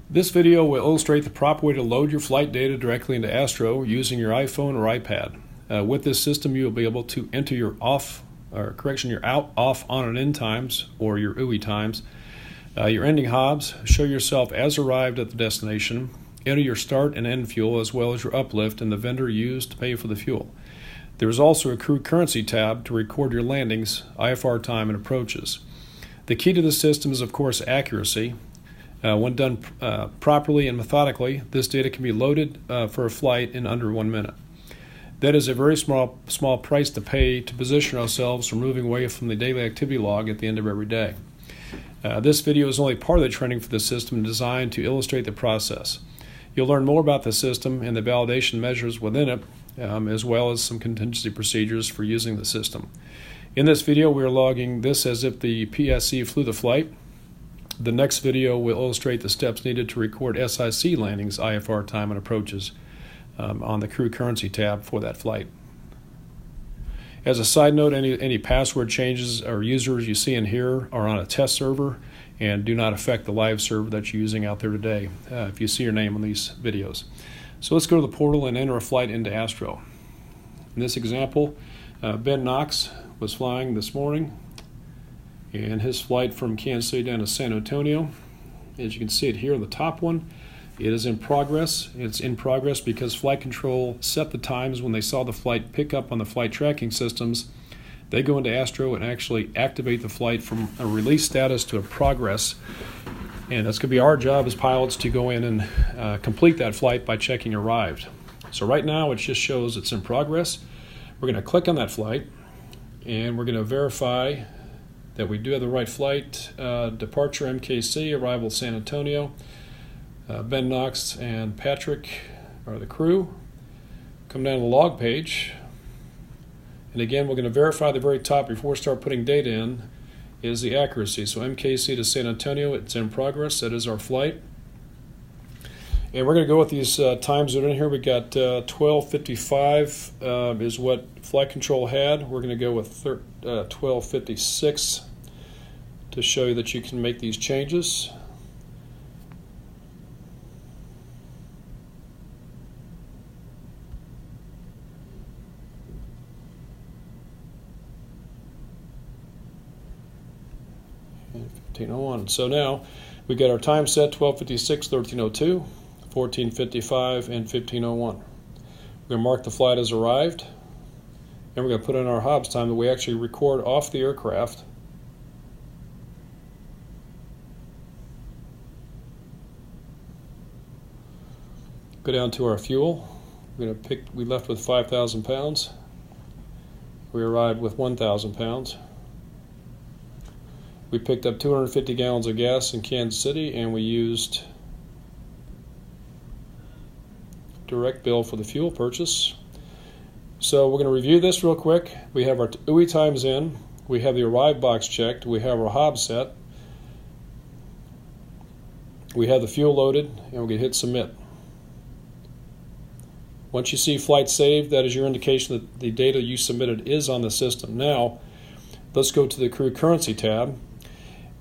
This video will illustrate the proper way to load your flight data directly into Astro using your iPhone or iPad. With this system, you will be able to enter your your out, off, on, and in times, or your UI times, your ending hobs, show yourself as arrived at the destination, enter your start and end fuel as well as your uplift and the vendor used to pay for the fuel. There is also a crew currency tab to record your landings, IFR time, and approaches. The key to the system is, of course, accuracy. When done properly and methodically, this data can be loaded for a flight in under 1 minute. That is a very small price to pay to position ourselves from moving away from the daily activity log at the end of every day. This video is only part of the training for the system designed to illustrate the process. You'll learn more about the system and the validation measures within it, as well as some contingency procedures for using the system. In this video, we are logging this as if the PSC flew the flight. The next video will illustrate the steps needed to record SIC landings, IFR time, and approaches on the crew currency tab for that flight. As a side note, any password changes or users you see in here are on a test server and do not affect the live server that you're using out there today if you see your name on these videos. So let's go to the portal and enter a flight into Astro. In this example, Ben Knox was flying this morning, and his flight from Kansas City down to San Antonio. As you can see it here on the top one, it is in progress. It's in progress because flight control set the times when they saw the flight pick up on the flight tracking systems. They go into Astro and actually activate the flight from a release status to a progress. And that's going to be our job as pilots to go in and complete that flight by checking arrived. So right now it just shows it's in progress. We're going to click on that flight and we're going to verify that we do have the right flight. Departure MKC, arrival San Antonio. Ben Knox and Patrick are the crew. Come down to the log page. And again, we're going to verify the very top before we start putting data in is the accuracy. So MKC to San Antonio, it's in progress. That is our flight. And we're going to go with these times that are in here. We got 12:55 is what flight control had. We're going to go with 12:56 to show you that you can make these changes. And 15:01. So now we got our time set: 12:56, 13:02, 14:55, and 15:01. We're going to mark the flight as arrived, and we're going to put in our Hobbs time that we actually record off the aircraft. Go down to our fuel. We left with 5,000 pounds. We arrived with 1,000 pounds. We picked up 250 gallons of gas in Kansas City, and we used direct bill for the fuel purchase. So we're going to review this real quick. We have our UI times in. We have the arrive box checked. We have our Hobbs set. We have the fuel loaded, and we're going to hit submit. Once you see flight saved, that is your indication that the data you submitted is on the system. Now, let's go to the crew currency tab,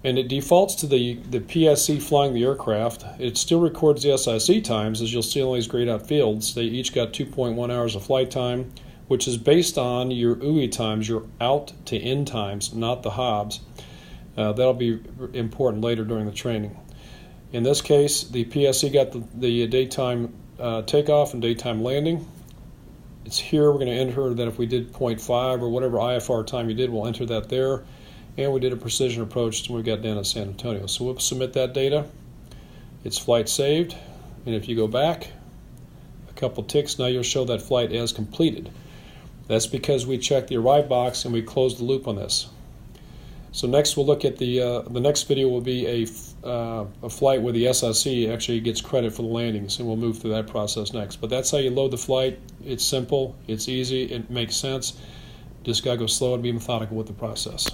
and it defaults to the PSC flying the aircraft. It still records the SIC times, as you'll see on these grayed out fields. They each got 2.1 hours of flight time, which is based on your UI times, your out to in times, not the Hobbs. That'll be important later during the training. In this case, the PSC got the daytime takeoff and daytime landing. It's here. We're going to enter that if we did 0.5 or whatever IFR time you did, we'll enter that there. And we did a precision approach when we got down to San Antonio. So we'll submit that data. It's flight saved. And if you go back a couple ticks, now you'll show that flight as completed. That's because we checked the arrive box and we closed the loop on this. So next we'll look at the next video will be a flight where the SIC actually gets credit for the landings, and we'll move through that process next. But that's how you load the flight. It's simple, it's easy, it makes sense. Just got to go slow and be methodical with the process.